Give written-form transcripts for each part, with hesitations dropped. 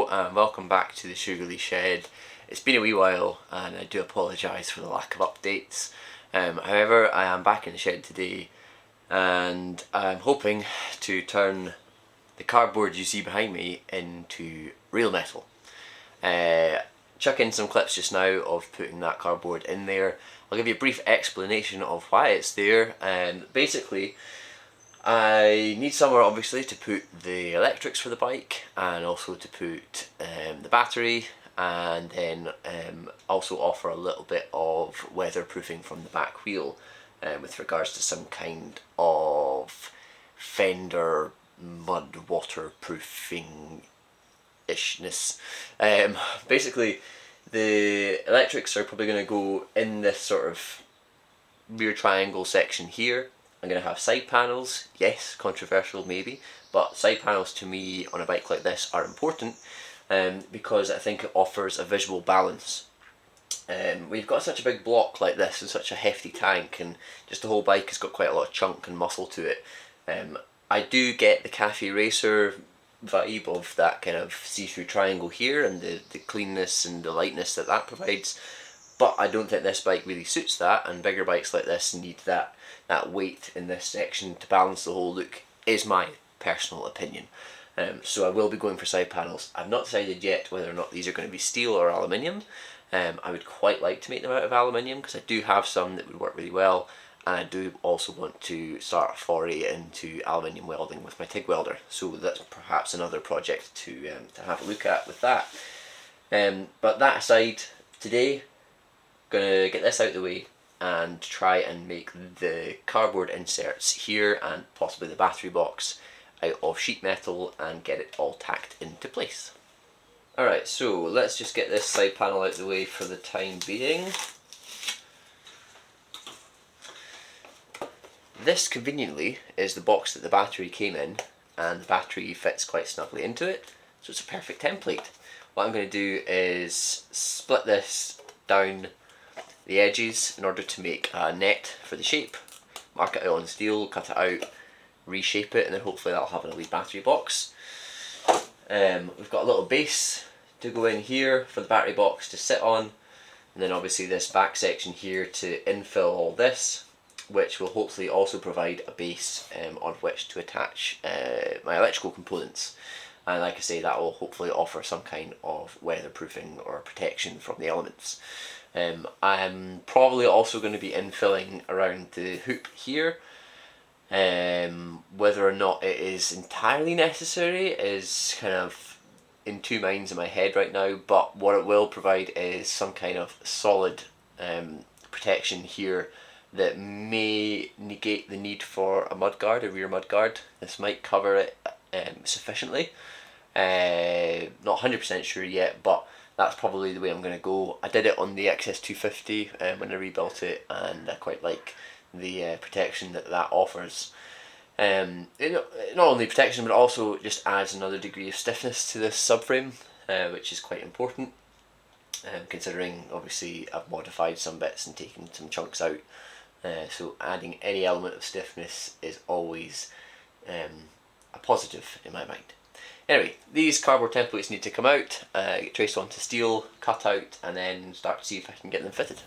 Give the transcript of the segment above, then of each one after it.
Hello and welcome back to the Shoogly shed. It's been a wee while and I do apologise for the lack of updates. However, I am back in the shed today and I'm hoping to turn the cardboard you see behind me into real metal. Chuck in some clips just now of putting that cardboard in there. I'll give you a brief explanation of why it's there. Basically, I need somewhere obviously to put the electrics for the bike and also to put the battery, and then also offer a little bit of weatherproofing from the back wheel with regards to some kind of fender mud waterproofing ishness. Basically the electrics are probably going to go in this sort of rear triangle section here. I'm going to have side panels, yes, controversial maybe, but side panels to me on a bike like this are important because I think it offers a visual balance. We've got such a big block like this and such a hefty tank, and just the whole bike has got quite a lot of chunk and muscle to it. I do get the Cafe Racer vibe of that kind of see-through triangle here and the cleanness and the lightness that that provides, but I don't think this bike really suits that, and bigger bikes like this need that weight in this section to balance the whole look, is my personal opinion. So I will be going for side panels. I've not decided yet whether or not these are going to be steel or aluminium. I would quite like to make them out of aluminium because I do have some that would work really well, and I do also want to start a foray into aluminium welding with my TIG welder, so that's perhaps another project to have a look at with that. But that aside, today gonna get this out of the way and try and make the cardboard inserts here and possibly the battery box out of sheet metal and get it all tacked into place. Alright, so let's just get this side panel out of the way for the time being. This conveniently is the box that the battery came in, and the battery fits quite snugly into it, so it's a perfect template. What I'm going to do is split this down the edges in order to make a net for the shape, mark it out on steel, cut it out, reshape it, and then hopefully that'll have a wee battery box. We've got a little base to go in here for the battery box to sit on, and then obviously this back section here to infill all this, which will hopefully also provide a base on which to attach my electrical components. And like I say, that will hopefully offer some kind of weatherproofing or protection from the elements. I'm probably also going to be infilling around the hoop here. Whether or not it is entirely necessary is kind of in two minds in my head right now, but what it will provide is some kind of solid protection here that may negate the need for a mudguard, a rear mudguard. This might cover it sufficiently. Not 100% sure yet, but that's probably the way I'm going to go. I did it on the XS250 when I rebuilt it, and I quite like the protection that offers. Not only protection, but also just adds another degree of stiffness to this subframe, which is quite important, considering obviously I've modified some bits and taken some chunks out. So adding any element of stiffness is always a positive in my mind. Anyway, these cardboard templates need to come out, get traced onto steel, cut out, and then start to see if I can get them fitted.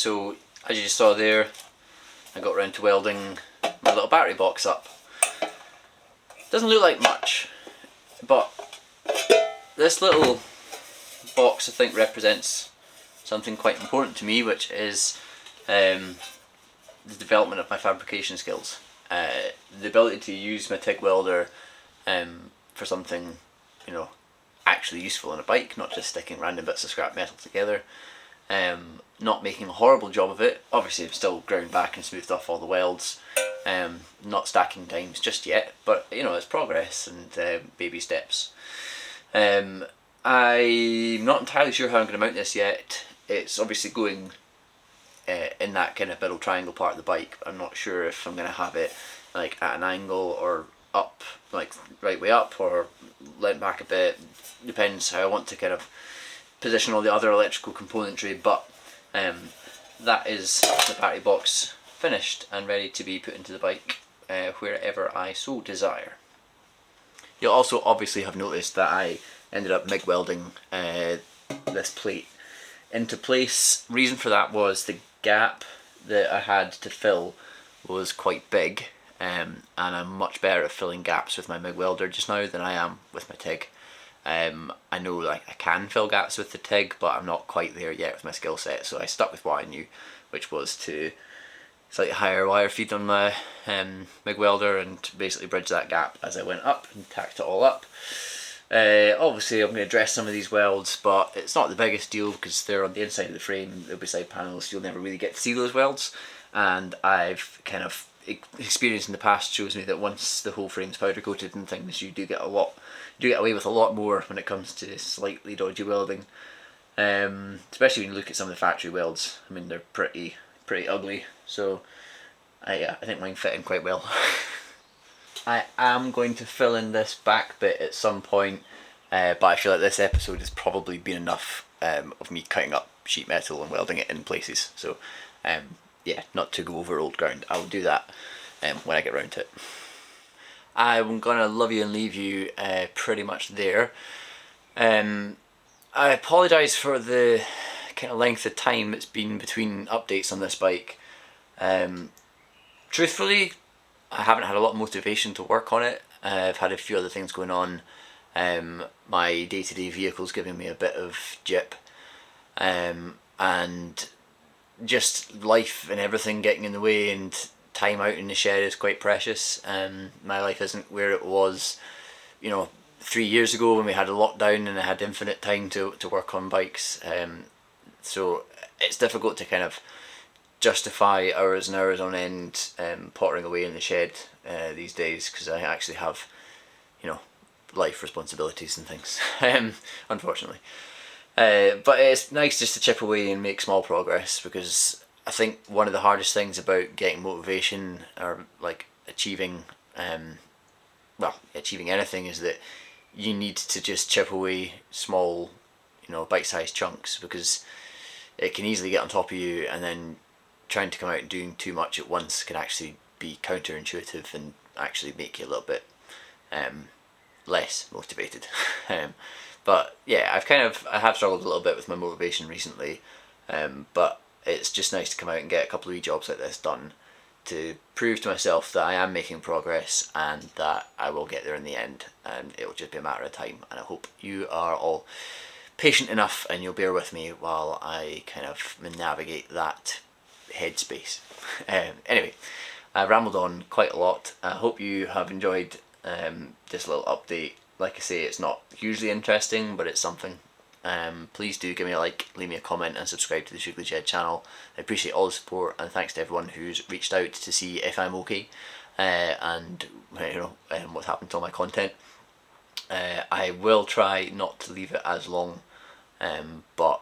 so as you just saw there, I got around to welding my little battery box up. Doesn't look like much, but this little box I think represents something quite important to me, which is the development of my fabrication skills. The ability to use my TIG welder for something, you know, actually useful on a bike, not just sticking random bits of scrap metal together. Not making a horrible job of it. Obviously I've still ground back and smoothed off all the welds. Not stacking times just yet, but you know, it's progress and baby steps. I'm not entirely sure how I'm going to mount this yet. It's obviously going in that kind of middle triangle part of the bike. I'm not sure if I'm going to have it like at an angle or up, like right way up, or leant back a bit. Depends how I want to kind of position all the other electrical componentry, but that is the battery box finished and ready to be put into the bike wherever I so desire. You'll also obviously have noticed that I ended up MIG welding this plate into place. Reason for that was the gap that I had to fill was quite big, and I'm much better at filling gaps with my MIG welder just now than I am with my TIG. I know like I can fill gaps with the TIG, but I'm not quite there yet with my skill set, so I stuck with what I knew, which was to slightly higher wire feed on my MIG welder and basically bridge that gap as I went up and tacked it all up. Obviously I'm going to dress some of these welds, but it's not the biggest deal because they're on the inside of the frame, they'll be side panels, you'll never really get to see those welds, and I've kind of experience in the past shows me that once the whole frame's powder coated and things, you do get away with a lot more when it comes to slightly dodgy welding, especially when you look at some of the factory welds. I mean, they're pretty ugly, so I think mine fit in quite well. I am going to fill in this back bit at some point, but I feel like this episode has probably been enough of me cutting up sheet metal and welding it in places, so yeah, not to go over old ground. I'll do that when I get round to it. I'm gonna love you and leave you pretty much there. I apologise for the kind of length of time it's been between updates on this bike. Truthfully, I haven't had a lot of motivation to work on it. I've had a few other things going on. My day-to-day vehicle's giving me a bit of jip, and just life and everything getting in the way, and time out in the shed is quite precious. My life isn't where it was, you know, 3 years ago when we had a lockdown and I had infinite time to work on bikes. So it's difficult to kind of justify hours and hours on end pottering away in the shed these days, because I actually have, you know, life responsibilities and things, unfortunately. But it's nice just to chip away and make small progress, because I think one of the hardest things about getting motivation or like achieving achieving anything is that you need to just chip away small, you know, bite-sized chunks, because it can easily get on top of you, and then trying to come out and doing too much at once can actually be counterintuitive and actually make you a little bit less motivated. But yeah, I have struggled a little bit with my motivation recently, but it's just nice to come out and get a couple of wee jobs like this done to prove to myself that I am making progress and that I will get there in the end, and it will just be a matter of time. And I hope you are all patient enough and you'll bear with me while I kind of navigate that headspace. Anyway, I've rambled on quite a lot. I hope you have enjoyed this little update. Like I say, it's not hugely interesting, but it's something. Please do give me a like, leave me a comment and subscribe to the Shoogly Shed channel. I appreciate all the support, and thanks to everyone who's reached out to see if I'm okay and you know, what's happened to all my content. I will try not to leave it as long, but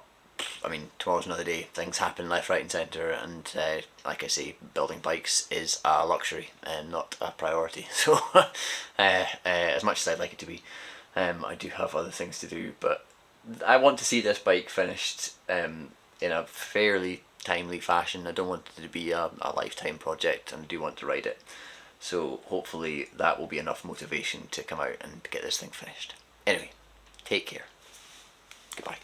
I mean, tomorrow's another day. Things happen left, right and centre, and like I say, building bikes is a luxury and not a priority. So as much as I'd like it to be, I do have other things to do, but I want to see this bike finished in a fairly timely fashion. I don't want it to be a lifetime project, and I do want to ride it. So hopefully that will be enough motivation to come out and get this thing finished. Anyway, take care. Goodbye.